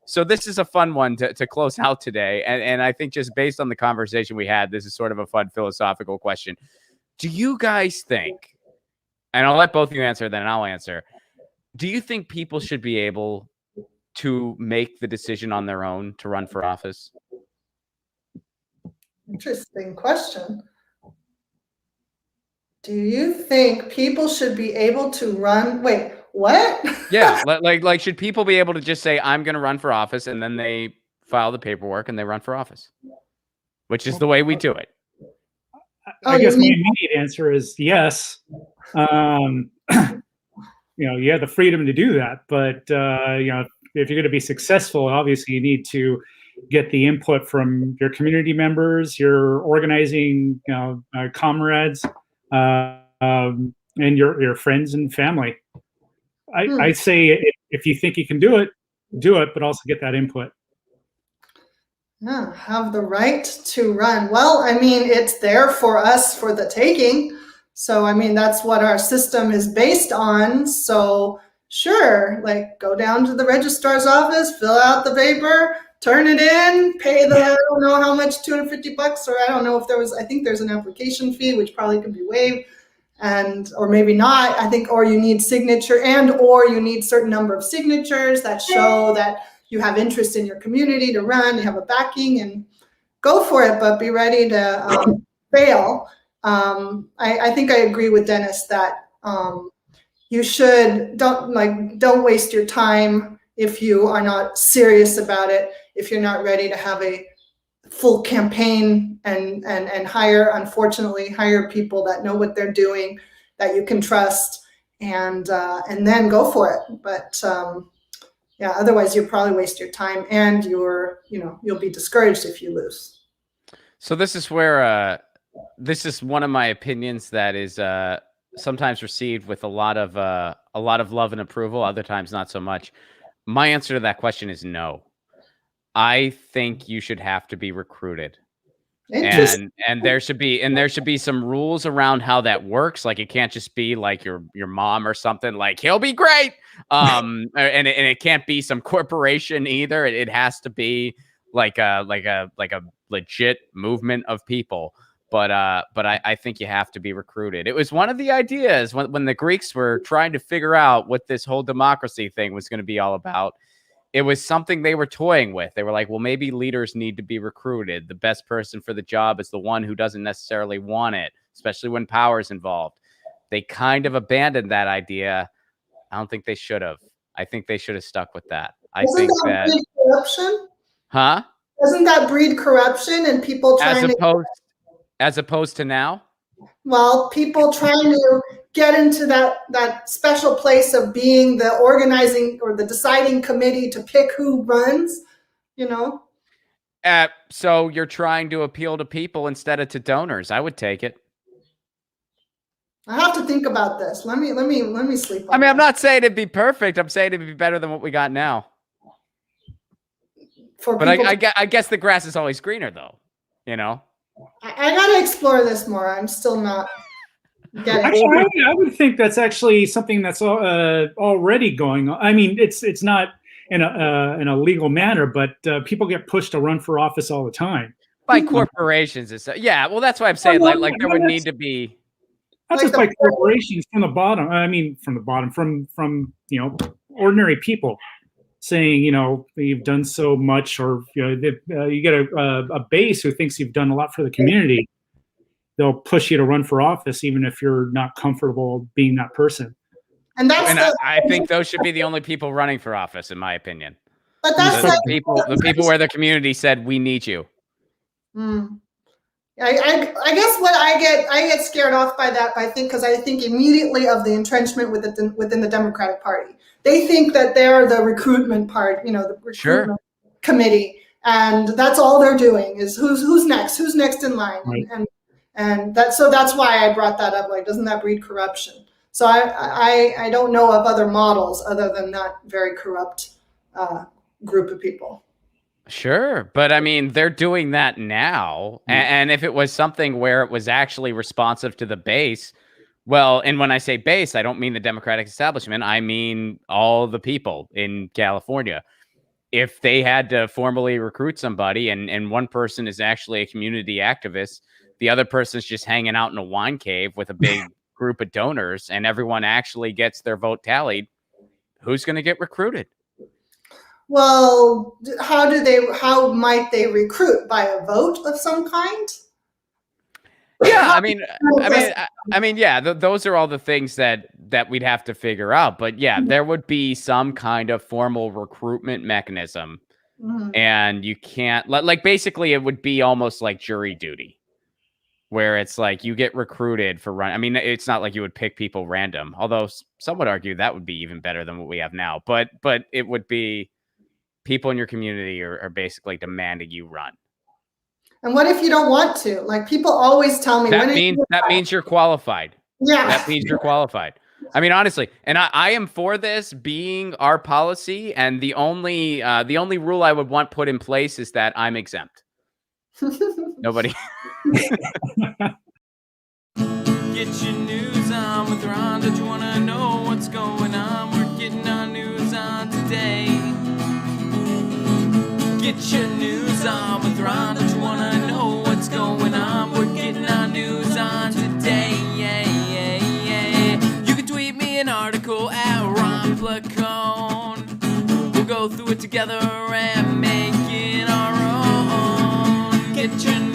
So this is a fun one to close out today. And I think just based on the conversation we had, this is sort of a fun philosophical question. Do you guys think, and I'll let both of you answer, then I'll answer. Do you think people should be able to make the decision on their own to run for office? Interesting question. Do you think people should be able to run? Wait, what? Yeah, like should people be able to just say, I'm going to run for office, and then they file the paperwork and they run for office, which is the way we do it? I guess my immediate answer is yes. You have the freedom to do that, but if you're going to be successful, obviously you need to get the input from your community members, your organizing comrades, and your friends and family. I say if you think you can do it, but also get that input. Yeah, have the right to run. Well, I mean, it's there for us for the taking. So, I mean, that's what our system is based on. So, sure, like go down to the registrar's office, fill out the paper, turn it in, pay the, I don't know how much, $250, or I don't know if there was, I think there's an application fee, which probably could be waived, or maybe not, I think, or you need signature or you need certain number of signatures that show that you have interest in your community to run, you have a backing, and go for it, but be ready to fail. I think I agree with Dennis that you don't waste your time if you are not serious about it, if you're not ready to have a full campaign and unfortunately hire people that know what they're doing, that you can trust, and then go for it. But yeah, otherwise you'll probably waste your time, and you'll be discouraged if you lose. So this is where this is one of my opinions that is sometimes received with a lot of love and approval, other times not so much. My answer to that question is no. I think you should have to be recruited. And there should be some rules around how that works. Like, it can't just be like your mom or something, like, he'll be great. And it can't be some corporation either. It has to be like a legit movement of people. But I think you have to be recruited. It was one of the ideas when the Greeks were trying to figure out what this whole democracy thing was going to be all about. It was something they were toying with. They were like, well, maybe leaders need to be recruited. The best person for the job is the one who doesn't necessarily want it, especially when power is involved. They kind of abandoned that idea. I don't think they should have. I think they should have stuck with that. Doesn't that breed corruption? Huh? Doesn't that breed corruption and people trying as opposed to now? Well, people trying to get into that special place of being the organizing or the deciding committee to pick who runs, So you're trying to appeal to people instead of to donors. I would take it. I have to think about this. Let me sleep on I mean, I'm not saying it'd be perfect. I'm saying it'd be better than what we got now. But I guess the grass is always greener, though. I gotta explore this more. I'm still not getting actually, I would think that's actually something that's already going on. I mean, it's not in a legal manner, but people get pushed to run for office all the time by corporations and stuff. Yeah, well, that's why I'm saying like there would need to be not just by corporations, from the bottom. I mean, from ordinary people saying, you've done so much, or you get a base who thinks you've done a lot for the community. They'll push you to run for office even if you're not comfortable being that person. And I think those should be the only people running for office, in my opinion. But that's the people where the community said, we need you. I guess what I get scared off by that, because I think immediately of the entrenchment within the Democratic Party. They think that they're the recruitment part, the recruitment committee, and that's all they're doing is who's next in line, right. and that's why I brought that up. Like, doesn't that breed corruption? So I don't know of other models other than that very corrupt group of people. Sure. But I mean, they're doing that now. And if it was something where it was actually responsive to the base, well, and when I say base, I don't mean the Democratic establishment. I mean all the people in California. if they had to formally recruit somebody and one person is actually a community activist, the other person's just hanging out in a wine cave with a big group of donors, and everyone actually gets their vote tallied, who's going to get recruited? Well, how might they recruit? By a vote of some kind? Yeah, yeah, those are all the things that we'd have to figure out. But yeah, there would be some kind of formal recruitment mechanism, and you can't like basically it would be almost like jury duty, where it's like you get recruited for run. I mean, it's not like you would pick people random, although some would argue that would be even better than what we have now. But it would be people in your community are basically demanding you run. And what if you don't want to? Like, people always tell me that means you're qualified. Yeah. That means you're qualified. I mean, honestly, and I am for this being our policy. And the only rule I would want put in place is that I'm exempt. Nobody. Get your news on with Ron. Don't you want to know what's going on? We're getting our news on today. Get your news on with Ron. Don't you want to know what's going on? We're getting our news on today. You can tweet me an article at Ron Placone. We'll go through it together and make it our own. Get your